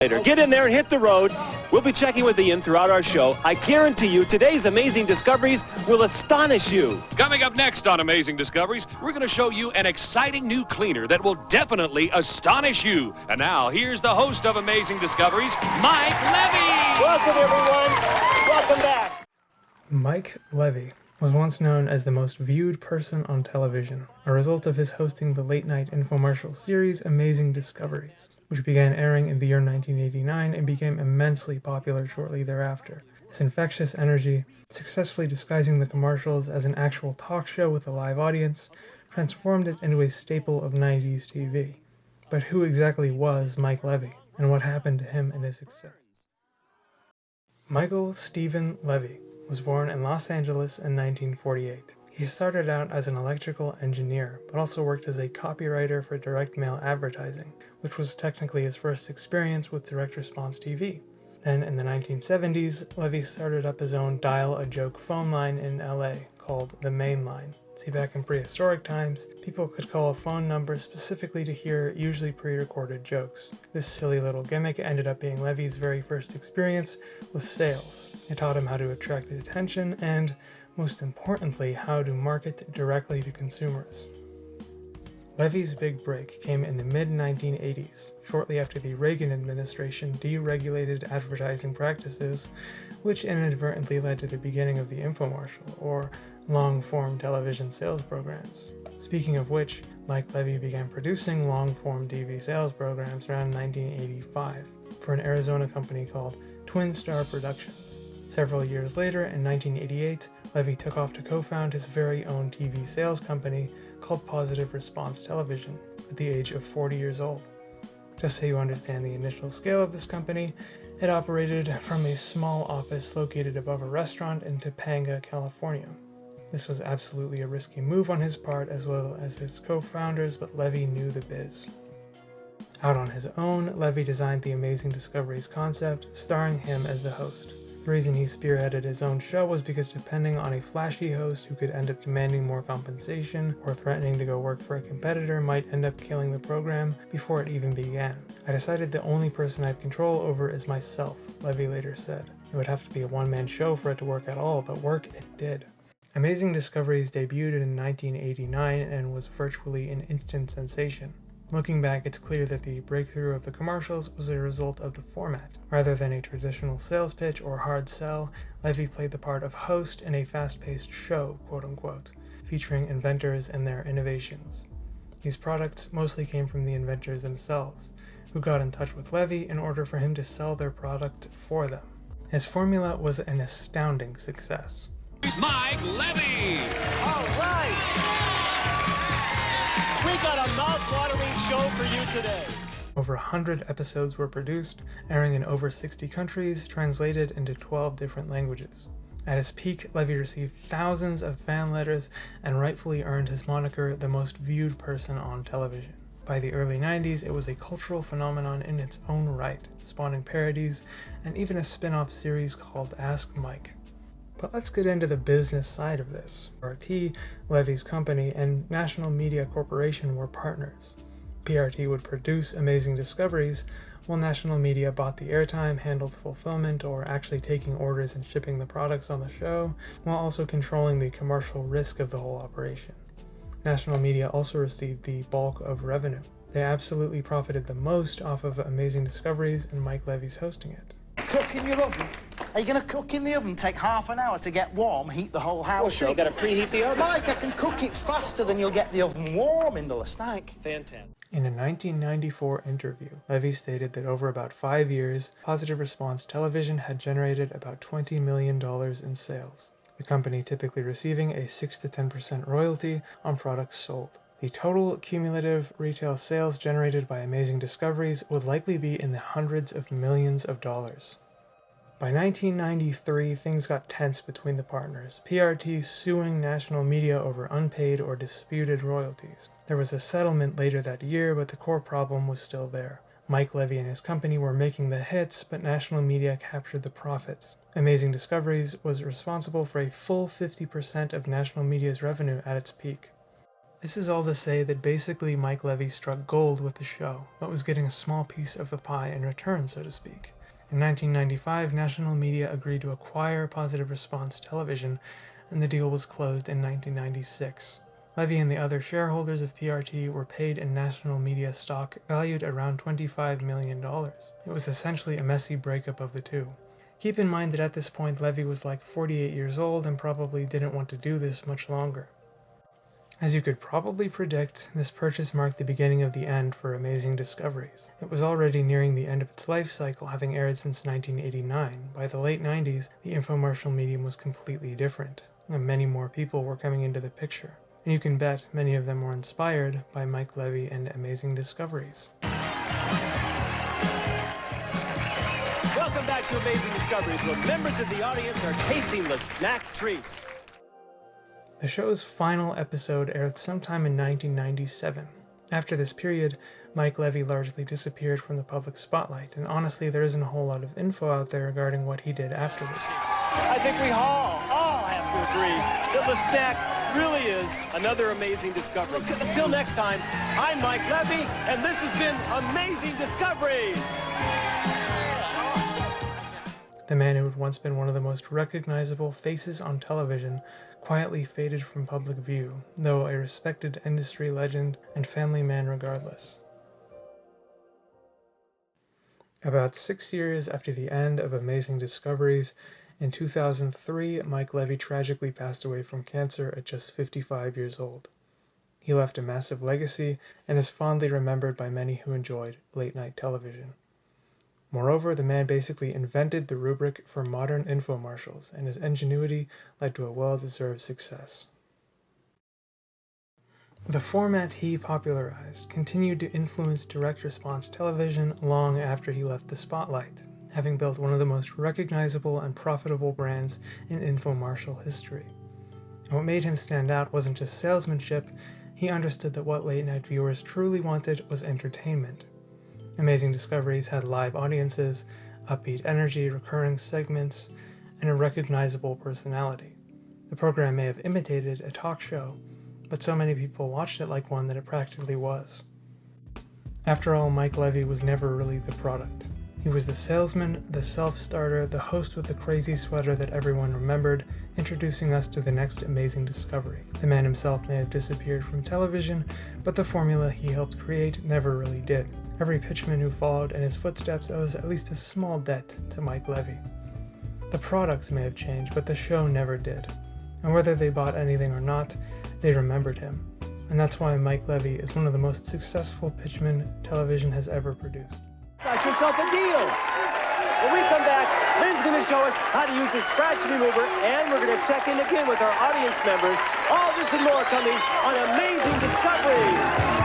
Get in there and hit the road. We'll be checking with Ian throughout our show. I guarantee you today's amazing discoveries will astonish you. Coming up next on Amazing Discoveries, we're going to show you an exciting new cleaner that will definitely astonish you. And now, here's the host of Amazing Discoveries, Mike Levey. Welcome, everyone. Welcome back. Mike Levey was once known as the most viewed person on television, a result of his hosting the late-night infomercial series Amazing Discoveries, which began airing in the year 1989 and became immensely popular shortly thereafter. His infectious energy, successfully disguising the commercials as an actual talk show with a live audience, transformed it into a staple of 90s TV. But who exactly was Mike Levey, and what happened to him and his success? Michael Stephen Levey was born in Los Angeles in 1948. He started out as an electrical engineer, but also worked as a copywriter for direct mail advertising, which was technically his first experience with direct response TV. Then in the 1970s, Levey started up his own dial-a-joke phone line in LA called the Main Line. See, back in prehistoric times, people could call a phone number specifically to hear usually pre-recorded jokes. This silly little gimmick ended up being Levey's very first experience with sales. It taught him how to attract attention and, most importantly, how to market directly to consumers. Levey's big break came in the mid-1980s, shortly after the Reagan administration deregulated advertising practices, which inadvertently led to the beginning of the infomercial, or long-form television sales programs. Speaking of which, Mike Levey began producing long-form TV sales programs around 1985 for an Arizona company called Twin Star Productions. Several years later, in 1988, Levey took off to co-found his very own TV sales company called Positive Response Television at the age of 40 years old. Just so you understand the initial scale of this company, it operated from a small office located above a restaurant in Topanga, California. This was absolutely a risky move on his part as well as his co-founders, but Levey knew the biz. Out on his own, Levey designed the Amazing Discoveries concept, starring him as the host. The reason he spearheaded his own show was because depending on a flashy host who could end up demanding more compensation or threatening to go work for a competitor might end up killing the program before it even began. I decided the only person I have control over is myself, Levey later said. It would have to be a one-man show for it to work at all, but work it did. Amazing Discoveries debuted in 1989 and was virtually an instant sensation. Looking back, it's clear that the breakthrough of the commercials was a result of the format. Rather than a traditional sales pitch or hard sell, Levey played the part of host in a fast-paced show, quote-unquote, featuring inventors and their innovations. These products mostly came from the inventors themselves, who got in touch with Levey in order for him to sell their product for them. His formula was an astounding success. Mike Levey! All right! We got a mouth-watering show for you today. Over 100 episodes were produced, airing in over 60 countries, translated into 12 different languages. At his peak, Levey received thousands of fan letters and rightfully earned his moniker the most viewed person on television. By the early 90s, it was a cultural phenomenon in its own right, spawning parodies and even a spin-off series called Ask Mike. But let's get into the business side of this. PRT, Levey's company, and National Media Corporation were partners. PRT would produce Amazing Discoveries, while National Media bought the airtime, handled fulfillment, or actually taking orders and shipping the products on the show, while also controlling the commercial risk of the whole operation. National Media also received the bulk of revenue. They absolutely profited the most off of Amazing Discoveries and Mike Levey's hosting it. Cook in your oven? Are you going to cook in the oven? Take half an hour to get warm, heat the whole house. Well, sure, you got to preheat the oven. Mike, I can cook it faster than you'll get the oven warm in the snack. Fantastic. In a 1994 interview, Levey stated that over about 5 years, Positive Response Television had generated about $20 million in sales, the company typically receiving a 6 to 10% royalty on products sold. The total cumulative retail sales generated by Amazing Discoveries would likely be in the hundreds of millions of dollars. By 1993, things got tense between the partners, PRT suing National Media over unpaid or disputed royalties. There was a settlement later that year, but the core problem was still there. Mike Levey and his company were making the hits, but National Media captured the profits. Amazing Discoveries was responsible for a full 50% of National Media's revenue at its peak. This is all to say that basically Mike Levey struck gold with the show, but was getting a small piece of the pie in return, so to speak. In 1995, national media agreed to acquire Positive Response Television, and the deal was closed in 1996. Levey and the other shareholders of PRT were paid in national media stock valued around $25 million. It was essentially a messy breakup of the two. Keep in mind that at this point Levey was like 48 years old and probably didn't want to do this much longer. As you could probably predict, this purchase marked the beginning of the end for Amazing Discoveries. It was already nearing the end of its life cycle, having aired since 1989. By the late 90s, the infomercial medium was completely different, and many more people were coming into the picture. And you can bet many of them were inspired by Mike Levey and Amazing Discoveries. Welcome back to Amazing Discoveries, where members of the audience are tasting the snack treats. The show's final episode aired sometime in 1997. After this period, Mike Levey largely disappeared from the public spotlight, and honestly there isn't a whole lot of info out there regarding what he did afterwards. I think we all have to agree that the snack really is another amazing discovery. Until next time, I'm Mike Levey, and this has been Amazing Discoveries! The man who had once been one of the most recognizable faces on television quietly faded from public view, though a respected industry legend and family man regardless. About 6 years after the end of Amazing Discoveries, in 2003, Mike Levey tragically passed away from cancer at just 55 years old. He left a massive legacy and is fondly remembered by many who enjoyed late-night television. Moreover, the man basically invented the rubric for modern infomercials, and his ingenuity led to a well-deserved success. The format he popularized continued to influence direct response television long after he left the spotlight, having built one of the most recognizable and profitable brands in infomercial history. And what made him stand out wasn't just salesmanship, he understood that what late-night viewers truly wanted was entertainment. Amazing Discoveries had live audiences, upbeat energy, recurring segments, and a recognizable personality. The program may have imitated a talk show, but so many people watched it like one that it practically was. After all, Mike Levey was never really the product. He was the salesman, the self-starter, the host with the crazy sweater that everyone remembered, introducing us to the next amazing discovery. The man himself may have disappeared from television, but the formula he helped create never really did. Every pitchman who followed in his footsteps owes at least a small debt to Mike Levey. The products may have changed, but the show never did. And whether they bought anything or not, they remembered him. And that's why Mike Levey is one of the most successful pitchmen television has ever produced. Got yourself a deal. When we come back, Lynn's going to show us how to use the scratch remover, and we're going to check in again with our audience members. All this and more coming on Amazing Discoveries.